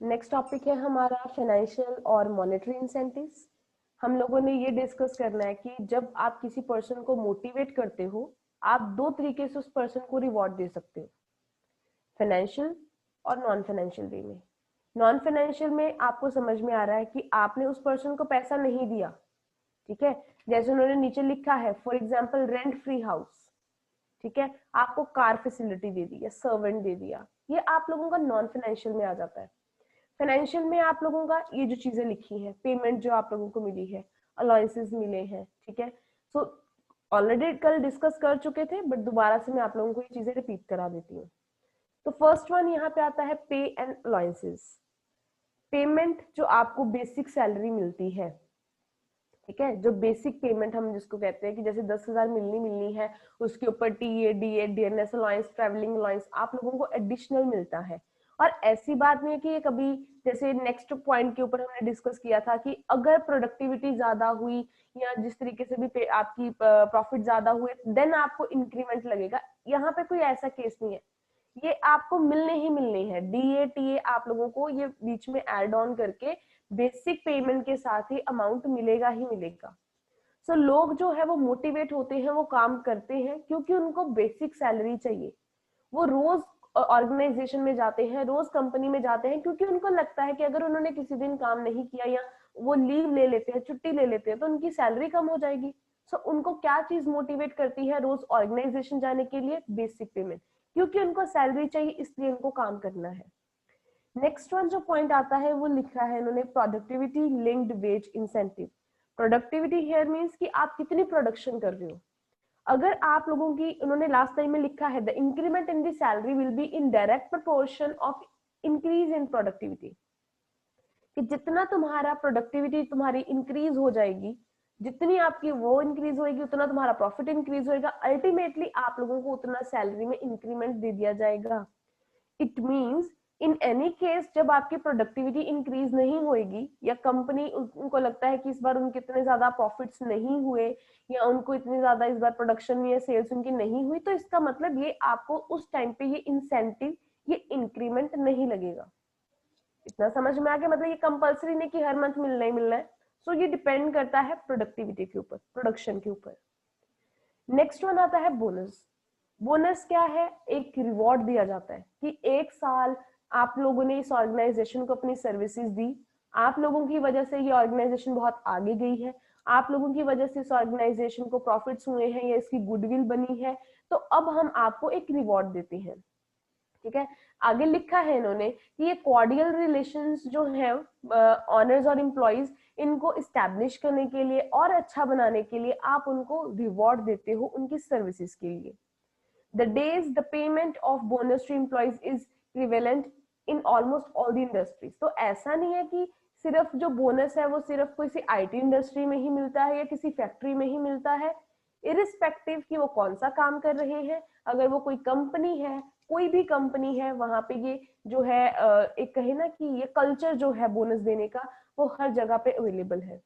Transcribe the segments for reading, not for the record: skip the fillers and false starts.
Next topic है हमारा financial और मॉनेटरी इंसेंटिव्स। हम लोगों ने ये डिस्कस करना है कि जब आप किसी पर्सन को मोटिवेट करते हो, आप दो तरीके से उस पर्सन को रिवॉर्ड दे सकते हो, फाइनेंशियल और नॉन फाइनेंशियल वे में। नॉन फाइनेंशियल में आपको समझ में आ रहा है कि आपने उस पर्सन को पैसा नहीं दिया, ठीक है, जैसे उन्होंने नीचे लिखा है for example rent free house, ठीक है, आपको कार फैसिलिटी दे दी या सर्वेंट दे दिया, ये आप लोगों का नॉन फाइनेंशियल में आ जाता है। फाइनेंशियल में आप लोगों का ये जो चीजें लिखी है, पेमेंट जो आप लोगों को मिली है, अलाउंसेस मिले हैं, ठीक है, सो ऑलरेडी कल डिस्कस कर चुके थे बट दोबारा से मैं आप लोगों को ये चीजें रिपीट करा देती हूँ। तो फर्स्ट वन यहाँ पे आता है पे एंड अलाउंसेस। पेमेंट जो आपको बेसिक सैलरी मिलती है, ठीक है, जो बेसिक पेमेंट हम जिसको कहते हैं कि जैसे 10,000 मिलनी है, उसके ऊपर TA DA DNS allowance travelling allowance आप लोगों को एडिशनल मिलता है। और ऐसी बात नहीं है कि ये कभी, जैसे नेक्स्ट पॉइंट के ऊपर हमने डिस्कस किया था कि अगर प्रोडक्टिविटी ज्यादा हुई या जिस तरीके से भी आपकी प्रॉफिट ज्यादा हुए देन आपको इंक्रीमेंट लगेगा, यहाँ पे कोई ऐसा केस नहीं है। ये आपको मिलने ही मिलने हैं, डीए टीए आप लोगों को ये बीच में एड ऑन करके बेसिक पेमेंट के साथ ही अमाउंट मिलेगा ही मिलेगा। सो लोग जो है वो मोटिवेट होते हैं, वो काम करते हैं क्योंकि उनको बेसिक सैलरी चाहिए। वो रोज ऑर्गेनाइजेशन में जाते हैं, रोज कंपनी में जाते हैं क्योंकि उनको लगता है कि अगर उन्होंने किसी दिन काम नहीं किया या वो लीव ले लेते हैं, छुट्टी ले लेते हैं, तो उनकी सैलरी कम हो जाएगी। सो उनको क्या चीज मोटिवेट करती है रोज ऑर्गेनाइजेशन जाने के लिए? बेसिक पेमेंट, क्योंकि उनको सैलरी चाहिए इसलिए उनको काम करना है। नेक्स्ट वन जो पॉइंट आता है वो लिखा है इन्होंने productivity linked wage incentive. Productivity here means कि आप कितनी प्रोडक्शन कर रहे हो। अगर आप लोगों की, उन्होंने लास्ट टाइम में लिखा है the increment in the salary will be in direct proportion of increase in productivity, कि जितना तुम्हारा प्रोडक्टिविटी तुम्हारी इंक्रीज हो जाएगी, जितनी आपकी वो इंक्रीज होगी उतना तुम्हारा प्रॉफिट इंक्रीज होगा, अल्टीमेटली आप लोगों को उतना सैलरी में इंक्रीमेंट दे दिया जाएगा। It means in any case जब आपकी प्रोडक्टिविटी इंक्रीज नहीं होगी या कंपनी उनको लगता है कि इस बार उनके इतने ज्यादा प्रॉफिट्स नहीं हुए या उनको इतनी ज्यादा इस बार प्रोडक्शन या सेल्स उनकी नहीं हुई, तो इसका मतलब ये आपको उस टाइम पे ये इंसेंटिव, ये इंक्रीमेंट नहीं लगेगा। इतना समझ में आ गया? मतलब ये कंपल्सरी नहीं कि हर मंथ मिलना ही मिलना है। सो ये डिपेंड करता है प्रोडक्टिविटी के ऊपर, प्रोडक्शन के ऊपर। नेक्स्ट वन आता है बोनस। बोनस क्या है? एक रिवॉर्ड दिया जाता है कि एक साल आप लोगों ने इस ऑर्गेनाइजेशन को अपनी सर्विसेज दी, आप लोगों की वजह से ये ऑर्गेनाइजेशन बहुत आगे गई है, आप लोगों की वजह से इस ऑर्गेनाइजेशन को प्रॉफिट्स हुए हैं या इसकी गुडविल बनी है, तो अब हम आपको एक रिवॉर्ड देते हैं, ठीक है। आगे लिखा है इन्होंने कि ये कॉर्डियल रिलेशंस जो है ऑनर्स और एम्प्लॉइज, इनको इस्टेब्लिश करने के लिए और अच्छा बनाने के लिए आप उनको रिवॉर्ड देते हो उनकी सर्विसेज के लिए। The days the payment of bonus to employees is prevalent in almost all the industries। तो ऐसा नहीं है कि सिर्फ जो बोनस है वो सिर्फ किसी आईटी इंडस्ट्री में ही मिलता है या किसी फैक्ट्री में ही मिलता है। इरिस्पेक्टिव कि वो कौन सा काम कर रहे हैं, अगर वो कोई कंपनी है, कोई भी कंपनी है, वहां पे ये जो है एक कहे ना कि ये कल्चर जो है बोनस देने का वो हर जगह पे अवेलेबल है।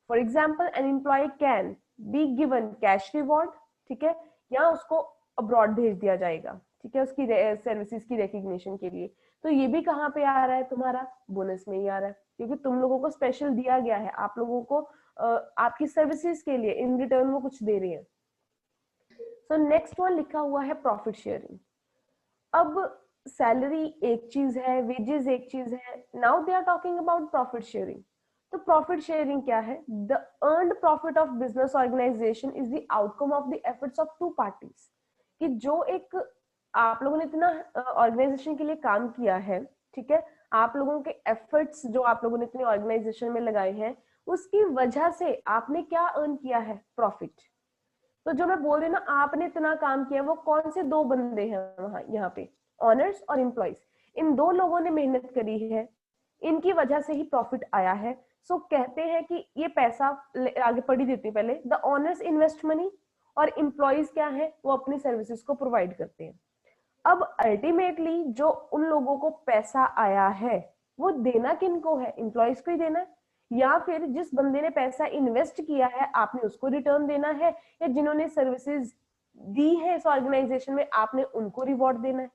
For example an employee can be given cash reward, ठीक है, या उसको अब्रॉड भेज दिया जाएगा, ठीक है, उसकी सर्विसेज की रिकग्निशन के लिए। तो ये भी कहाँ पे आ रहा है? तुम्हारा बोनस में ही आ रहा है, क्योंकि तुम लोगों को स्पेशल दिया गया है, आप लोगों को आपकी सर्विसेज के लिए इन रिटर्न वो कुछ दे रही है। सो नेक्स्ट वन लिखा हुआ है प्रॉफिट शेयरिंग। अब सैलरी एक चीज है, वेजेस एक चीज है, now they are talking about profit sharing. तो प्रॉफिट शेयरिंग क्या है? The earned profit of business organization is the outcome of the efforts of two parties. कि जो एक आप लोगों ने इतना ऑर्गेनाइजेशन के लिए काम किया है, ठीक है, आप लोगों के एफर्ट्स जो आप लोगों ने इतनी ऑर्गेनाइजेशन में लगाए हैं, उसकी वजह से आपने क्या अर्न किया है? प्रॉफिट। तो जो मैं बोल रही हूँ ना, आपने इतना काम किया, वो कौन से दो बंदे हैं वहां यहाँ पे? ऑनर्स और एम्प्लॉइज। इन दो लोगों ने मेहनत करी है, इनकी वजह से ही प्रॉफिट आया है। सो कहते हैं कि ये पैसा, आगे पढ़ी देती हूँ पहले, द ऑनर्स इन्वेस्ट मनी और एम्प्लॉइज क्या है? वो अपनी सर्विसेज को प्रोवाइड करते हैं। अब अल्टीमेटली जो उन लोगों को पैसा आया है वो देना किनको है? एम्प्लॉइज को ही देना है, या फिर जिस बंदे ने पैसा इन्वेस्ट किया है आपने उसको रिटर्न देना है, या जिन्होंने सर्विसेज दी है इस ऑर्गेनाइजेशन में आपने उनको रिवॉर्ड देना है।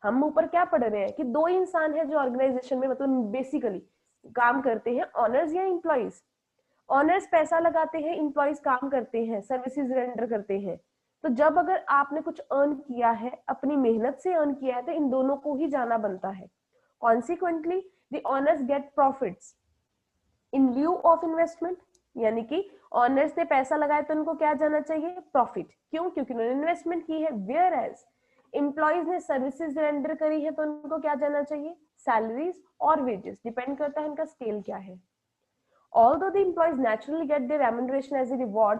हम ऊपर क्या पढ़ रहे हैं कि दो इंसान है जो ऑर्गेनाइजेशन में मतलब बेसिकली काम करते हैं, ऑनर्स या एम्प्लॉइज। ऑनर्स पैसा लगाते हैं, एम्प्लॉइज काम करते हैं, सर्विसेज रेंडर करते हैं। तो जब अगर आपने कुछ अर्न किया है, अपनी मेहनत से अर्न किया है, तो इन दोनों को ही जाना बनता है। Consequently the owners get profits in lieu of investment, यानी कि ऑनर्स ने पैसा लगाया तो उनको क्या जाना चाहिए, प्रॉफिट। क्यों? क्योंकि उन्होंने इन्वेस्टमेंट की है। वेयर एज एम्प्लॉइज ने सर्विसेज रेंडर करी है तो उनको क्या जाना चाहिए, सैलरीज और वेजेस। डिपेंड करता है इनका स्केल क्या है। Although the employees naturally get their remuneration as a reward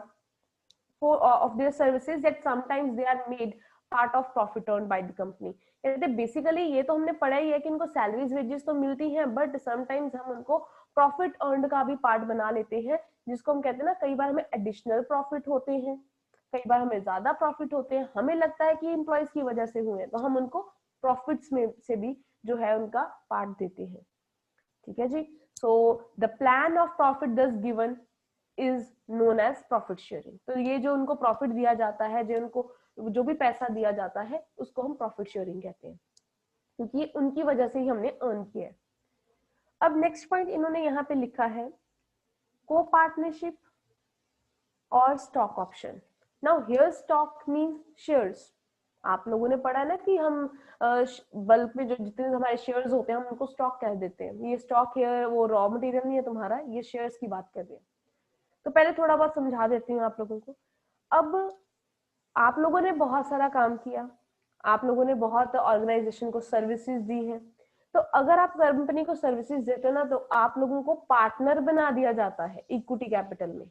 of their services, that sometimes they are made part of profit earned by the company. कहते बेसिकली ये तो हमने पढ़ा ही है कि इनको सैलरीज वेजेस तो मिलती हैं, बट समटाइम्स हम उनको प्रॉफिट अर्नड का भी पार्ट बना लेते हैं, जिसको हम कहते हैं ना, कई बार हमें एडिशनल प्रॉफिट होते हैं, कई बार हमें ज्यादा प्रॉफिट होते हैं। हमें लगता है कि एम्प्लॉयज की वजह से हुए हैं, तो हम उनको प्रॉफिट्स में से भी जो है उनका पार्ट देते हैं। ठीक है जी। So the plan of profit thus given is known as profit sharing. तो ये जो उनको प्रॉफिट दिया जाता है, जो उनको जो भी पैसा दिया जाता है, उसको हम प्रॉफिट शेयरिंग कहते हैं, क्योंकि उनकी वजह से ही हमने अर्न किया है। अब नेक्स्ट पॉइंट इन्होंने यहाँ पे लिखा है को पार्टनरशिप और stock option. Now here stock means shares. आप लोगों ने पढ़ा ना कि हम बल्क में जो जितने हमारे शेयर्स होते हैं हम उनको स्टॉक कह देते हैं। ये स्टॉक है वो रॉ मटेरियल नहीं है तुम्हारा, ये शेयर्स की बात कर रहे हैं। तो पहले थोड़ा बहुत समझा देती हूँ आप लोगों को। अब आप लोगों ने बहुत सारा काम किया, आप लोगों ने बहुत ऑर्गेनाइजेशन को सर्विसेज दी है, तो अगर आप कंपनी को सर्विसेज देते हो ना, तो आप लोगों को पार्टनर बना दिया जाता है इक्विटी कैपिटल में।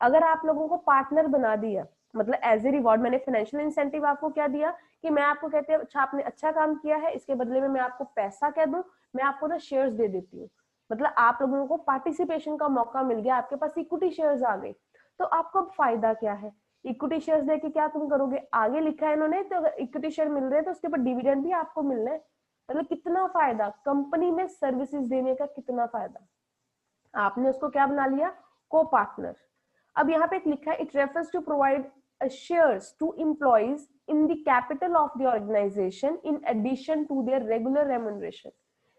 अगर आप लोगों को पार्टनर बना दिया, मतलब एज ए रिवॉर्ड मैंने फाइनेंशियल इंसेंटिव आपको क्या दिया कि मैं आपको कहते हैं अच्छा आपने अच्छा काम किया है, इसके बदले में मैं आपको पैसा क्या दूं, मैं आपको ना शेयर्स दे देती हूँ। मतलब आप लोगों को पार्टिसिपेशन का मौका मिल गया, आपके पास इक्विटी शेयर्स आ गए। तो आपको अब फायदा क्या है, इक्विटी शेयर्स देके क्या तुम करोगे, आगे लिखा है इन्होंने, तो इक्विटी शेयर मिल रहे हैं तो उसके ऊपर डिविडेंड भी आपको मिलना है। मतलब कितना फायदा, कंपनी में सर्विसेज देने का कितना फायदा। आपने उसको क्या बना लिया, को पार्टनर। अब यहाँ पे एक लिखा है it refers to provide shares to employees in the capital of the organization in addition to their regular remuneration.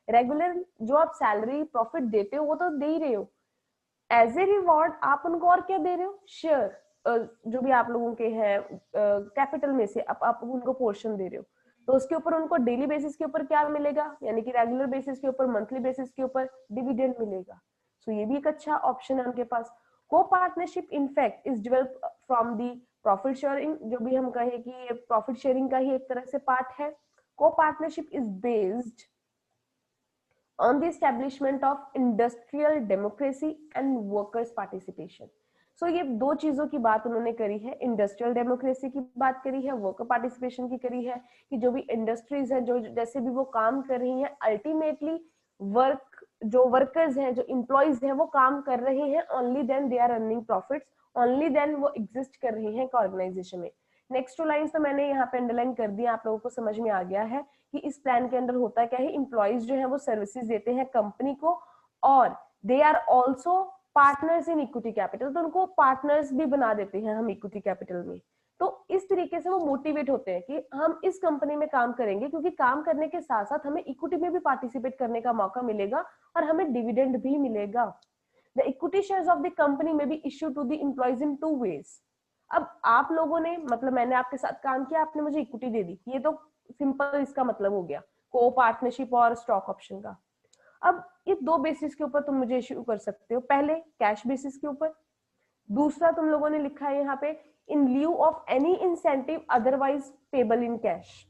Regular जो आप सैलरी प्रॉफिट देते हो वो तो दे ही रहे हो, एज ए रिवॉर्ड आप उनको और क्या दे रहे हो, शेयर जो भी आप लोगों के हैं कैपिटल में से आप उनको पोर्शन दे रहे हो। तो उसके ऊपर उनको डेली बेसिस के ऊपर क्या मिलेगा, यानी कि रेगुलर बेसिस के ऊपर, मंथली बेसिस के ऊपर डिविडेंड मिलेगा। सो ये भी एक अच्छा ऑप्शन है उनके पास। को partnership in fact is develop from the profit sharing, जो भी हम कहें कि ये प्रॉफिट शेयरिंग का ही एक तरह से पार्ट है। को partnership is based on the establishment of industrial democracy and workers participation. So ये दो चीजों की बात उन्होंने करी है, इंडस्ट्रियल डेमोक्रेसी की बात करी है, वर्कर पार्टिसिपेशन की करी है, कि जो भी इंडस्ट्रीज है जो जैसे भी वो काम कर रही हैं, अल्टीमेटली वर्क जो वर्कर्स हैं, जो एम्प्लॉइज हैं, वो काम कर रहे हैं, only then they are earning profits, only then वो एग्जिस्ट कर रहे हैं एक ऑर्गेनाइजेशन में। नेक्स्ट टू लाइंस तो मैंने यहाँ पे अंडरलाइन कर दिया, आप लोगों को समझ में आ गया है कि इस प्लान के अंदर होता क्या है। एम्प्लॉइज जो है वो सर्विसेज देते हैं कंपनी को, और they are also partners in equity capital, तो उनको पार्टनर्स भी बना देते हैं हम इक्विटी कैपिटल में। तो इस तरीके से वो मोटिवेट होते हैं कि हम इस कंपनी में काम करेंगे, क्योंकि काम करने के साथ साथ हमें इक्विटी में भी पार्टिसिपेट करने का मौका मिलेगा और हमें डिविडेंड भी मिलेगा। The equity shares of the company में be issue to the employees in 2 ways। अब आप लोगों ने, मतलब मैंने आपके साथ काम किया, आपने मुझे इक्विटी दे दी, ये तो सिंपल इसका मतलब हो गया को पार्टनरशिप और स्टॉक ऑप्शन का। अब ये दो बेसिस के ऊपर तुम मुझे इश्यू कर सकते हो, पहले कैश बेसिस के ऊपर, दूसरा तुम लोगों ने लिखा है यहाँ पे in lieu of any incentive otherwise payable in cash.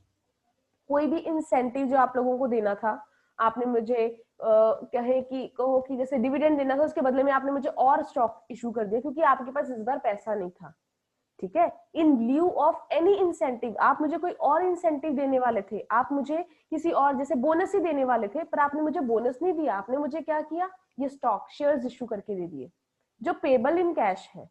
कोई भी इंसेंटिव जो आप लोगों को देना था, आपने मुझे कहे कि कहो कि जैसे डिविडेंड देना था, उसके बदले में आपने मुझे और स्टॉक इशू कर दिया क्योंकि आपके पास इस बार पैसा नहीं था। ठीक है, इन ल्यू ऑफ एनी इंसेंटिव, आप मुझे कोई और इंसेंटिव देने वाले थे, आप मुझे किसी और जैसे बोनस ही देने वाले थे, पर आपने मुझे बोनस नहीं दिया, आपने मुझे क्या किया, ये स्टॉक शेयर्स इशू करके दे दिए जो पेबल इन कैश है।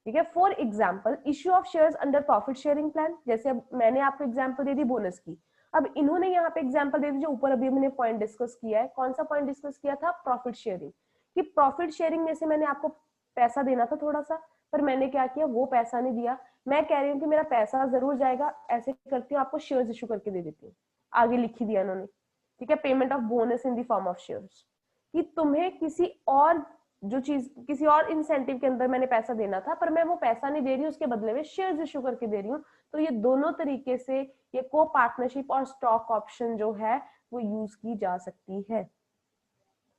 ठीक है, for example issue of shares under profit sharing plan, जैसे अब मैंने आपको एग्जाम्पल दे दी बोनस की। अब इन्होंने यहाँ पे एग्जाम्पल दे दी जो ऊपर अभी मैंने पॉइंट डिस्कस किया है। कौन सा पॉइंट डिस्कस किया था, प्रॉफिट शेयरिंग, कि प्रॉफिट शेयरिंग में से मैंने आपको पैसा देना था थोड़ा सा, पर मैंने क्या किया, वो पैसा नहीं दिया। मैं कह रही हूँ कि मेरा पैसा जरूर जाएगा, ऐसे करती हूँ आपको शेयर्स इशू करके दे देती हूँ। आगे लिखी दिया उन्होंने, ठीक है, payment of bonus in the form of shares, कि तुम्हें किसी और जो चीज, किसी और इंसेंटिव के अंदर मैंने पैसा देना था, पर मैं वो पैसा नहीं दे रही हूँ, उसके बदले में शेयर्स इशू करके दे रही हूँ। तो ये दोनों तरीके से ये को पार्टनरशिप और स्टॉक ऑप्शन जो है वो यूज की जा सकती है।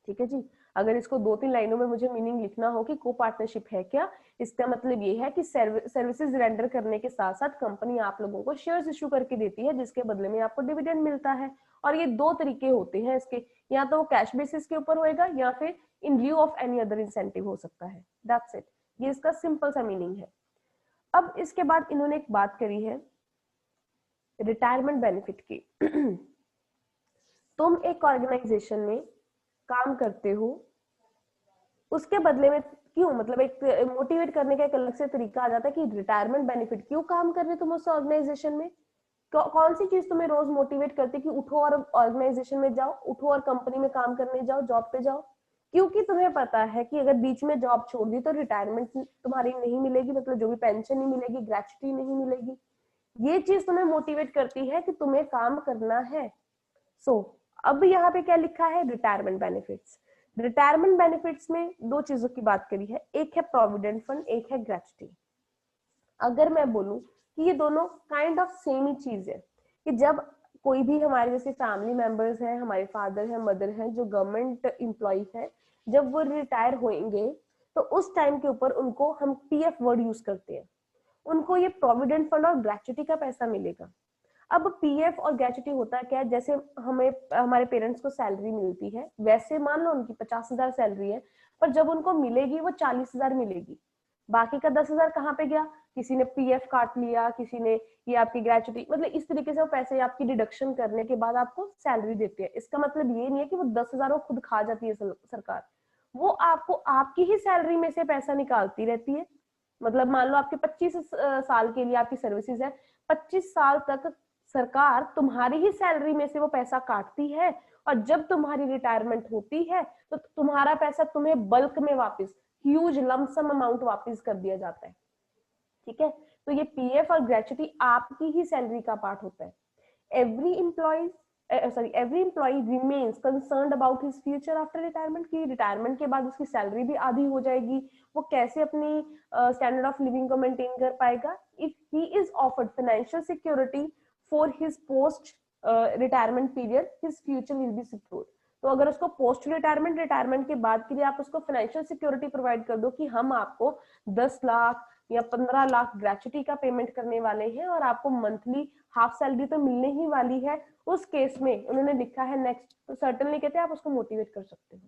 ठीक है जी। अगर इसको 2-3 लाइनों में मुझे मीनिंग लिखना हो कि को पार्टनरशिप है क्या, इसका मतलब ये है कि सर्विसेज रेंडर करने के साथ साथ कंपनी आप लोगों को शेयर्स इशू करके देती है, जिसके बदले में आपको डिविडेंड मिलता है। और ये दो तरीके होते हैं इसके, या तो कैश बेसिस के ऊपर होएगा या फिर in lieu of any other incentive हो सकता है। दैट्स इट, ये इसका सिंपल सा मीनिंग है। अब इसके बाद इन्होंने एक बात करी है रिटायरमेंट बेनिफिट की। तुम एक ऑर्गेनाइजेशन में काम करते हो, उसके बदले में क्यों, मतलब एक मोटिवेट करने का एक अलग से तरीका आ जाता है कि रिटायरमेंट बेनिफिट क्यों काम कर रहे तुम उस ऑर्गेनाइजेशन में, कौन सी चीज तुम्हें रोज मोटिवेट करती कि उठो और ऑर्गेनाइजेशन में जाओ, उठो और कंपनी में काम करने जाओ, जॉब पे जाओ। क्योंकि तुम्हें पता है कि अगर बीच में जॉब छोड़ दी तो रिटायरमेंट तुम्हारी नहीं मिलेगी, मतलब जो भी पेंशन नहीं मिलेगी, ग्रेच्युटी नहीं मिलेगी। ये चीज तुम्हें मोटिवेट करती है कि तुम्हें काम करना है। अब यहाँ पे क्या लिखा है, रिटायरमेंट बेनिफिट्स। रिटायरमेंट बेनिफिट्स में दो चीजों की बात करी है, एक है प्रोविडेंट फंड, एक है ग्रेच्युटी। अगर मैं बोलूं कि ये दोनों काइंड ऑफ सेम ही चीज है, कि जब कोई भी हमारे जैसे फैमिली मेंबर्स हैं, हमारे फादर हैं, मदर हैं, जो गवर्नमेंट एम्प्लॉय हैं, जब वो रिटायर होंगे तो उस टाइम के ऊपर उनको हम पीएफ वर्ड यूज करते हैं, उनको ये प्रोविडेंट फंड और ग्रेच्युटी का पैसा मिलेगा। अब पीएफ और ग्रेच्युटी होता क्या है, जैसे हमें हमारे पेरेंट्स को सैलरी मिलती है, वैसे मान लो उनकी 50,000 सैलरी है, पर जब उनको मिलेगी वो 40,000 मिलेगी। बाकी का 10,000 कहाँ पे गया, किसी ने पीएफ काट लिया, किसी ने ये आपकी ग्रेच्युटी, मतलब इस तरीके से वो पैसे आपकी डिडक्शन करने के बाद आपको सैलरी देते हैं। इसका मतलब ये नहीं है कि वो 10,000 वो खुद खा जाती है सरकार, वो आपको आपकी ही सैलरी में से पैसा निकालती रहती है। मतलब मान लो आपके 25 साल के लिए आपकी सर्विसेज है, 25 साल तक सरकार तुम्हारी ही सैलरी में से वो पैसा काटती है, और जब तुम्हारी रिटायरमेंट होती है तो तुम्हारा पैसा तुम्हें बल्क में वापस ह्यूज लमसम अमाउंट वापस कर दिया जाता है। ठीक है, तो ये पीएफ और ग्रेच्युटी आपकी ही सैलरी का पार्ट होता है। Every employee remains concerned about his future after retirement, की रिटायरमेंट के बाद उसकी सैलरी भी आधी हो जाएगी, वो कैसे अपनी स्टैंडर्ड ऑफ लिविंग को मेंटेन कर पाएगा। If he is offered financial security for his post retirement period, his future will be secured. तो अगर उसको पोस्ट रिटायरमेंट के बाद के लिए आप उसको फाइनेंशियल सिक्योरिटी प्रोवाइड कर दो कि हम आपको 10 लाख या 15 लाख ग्रेच्युटी का पेमेंट करने वाले हैं और आपको मंथली हाफ सैलरी तो मिलने ही वाली है, उस केस में उन्होंने लिखा है नेक्स्ट, तो सर्टेनली कहते हैं आप उसको मोटिवेट कर सकते हो।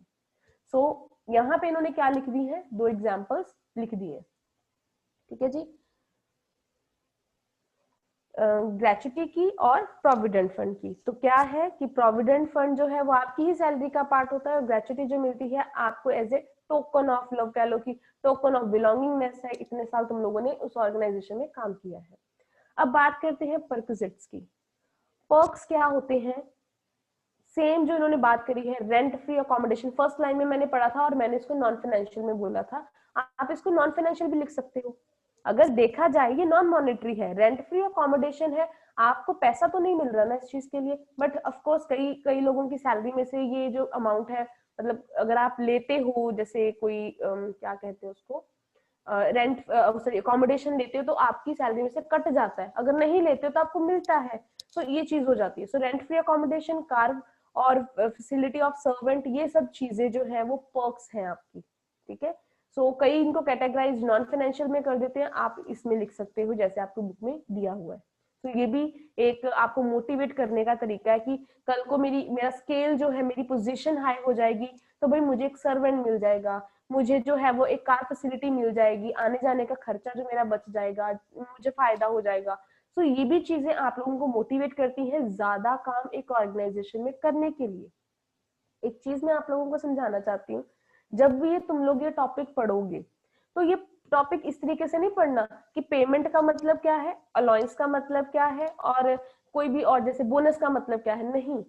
सो यहाँ पे इन्होंने क्या लिख दी है, दो एग्जांपल्स लिख दी है। ठीक है जी, ग्रेच्युटी की और प्रोविडेंट फंड की। तो क्या है कि प्रोविडेंट फंड जो है वो आपकी ही सैलरी का पार्ट होता है, और ग्रेच्युटी जो मिलती है आपको as a token of love, कह लो कि टोकन ऑफ बिलोंगिंगनेस है, इतने साल तुम लोगों ने उस ऑर्गेनाइजेशन में काम किया है। अब बात करते हैं परक्विजिट्स की। पर्क्स क्या होते हैं, सेम जो इन्होंने बात करी है, rent free accommodation, first line में मैंने पढ़ा था और मैंने इसको नॉन फाइनेंशियल में बोला था, आप इसको नॉन फाइनेंशियल भी लिख सकते हो। अगर देखा जाए ये नॉन मॉनेटरी है, रेंट फ्री अकोमोडेशन है, आपको पैसा तो नहीं मिल रहा ना इस चीज के लिए, बट ऑफ कोर्स कई कई लोगों की सैलरी में से ये जो अमाउंट है, मतलब अगर आप लेते हो जैसे कोई क्या कहते हैं उसको, रेंट सॉरी अकोमोडेशन लेते हो तो आपकी सैलरी में से कट जाता है, अगर नहीं लेते हो तो आपको मिलता है। तो ये चीज हो जाती है। So rent free accommodation, car और फैसिलिटी ऑफ सर्वेंट, ये सब चीजें जो है वो पर्क्स हैं आपकी। ठीक है, सो कई इनको कैटेगराइज नॉन फाइनेंशियल में कर देते हैं, आप इसमें लिख सकते हो जैसे आपको बुक में दिया हुआ है। तो ये भी एक आपको मोटिवेट करने का तरीका है कि कल को मेरा स्केल जो है, मेरी पोजीशन हाई हो जाएगी तो भाई मुझे एक सर्वेंट मिल जाएगा, मुझे जो है वो एक कार फैसिलिटी मिल जाएगी, आने जाने का खर्चा जो मेरा बच जाएगा, मुझे फायदा हो जाएगा। सो ये भी चीजें आप लोगों को मोटिवेट करती हैं ज्यादा काम एक ऑर्गेनाइजेशन में करने के लिए। एक चीज मैं आप लोगों को समझाना चाहती हूँ, जब भी तुम लोग ये टॉपिक पढ़ोगे तो ये टॉपिक इस तरीके से नहीं पढ़ना कि पेमेंट का मतलब क्या है, अलाउंस का मतलब क्या है, और कोई भी और जैसे बोनस का मतलब क्या है, नहीं।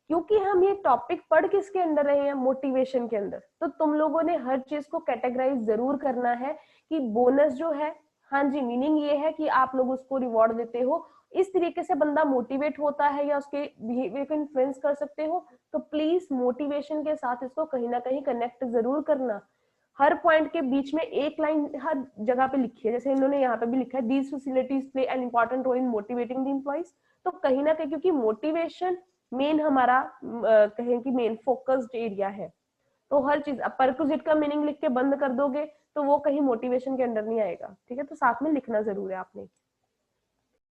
क्योंकि हम ये टॉपिक पढ़ किसके अंदर रहे हैं, मोटिवेशन के अंदर, तो तुम लोगों ने हर चीज को कैटेगराइज जरूर करना है कि बोनस जो है, हाँ जी, मीनिंग ये है कि आप लोग उसको रिवॉर्ड देते हो इस तरीके से बंदा मोटिवेट होता है या उसके बिहेवियर को इन्फ्लुएंस कर सकते हो, तो प्लीज मोटिवेशन के साथ इसको कहीं ना कहीं कनेक्ट जरूर करना। हर पॉइंट के बीच में एक लाइन हर जगह पे लिखी है, जैसे इन्होंने यहाँ पे भी लिखा है, these facilities play an important role in motivating the employees. तो कहीं ना कहीं क्योंकि मोटिवेशन मेन हमारा कहें कि मेन फोकस्ड एरिया है, तो हर चीज, अब परक्विजिट का मीनिंग लिख के बंद कर दोगे तो वो कहीं मोटिवेशन के अंडर नहीं आएगा। ठीक है, तो साथ में लिखना जरूर है आपने।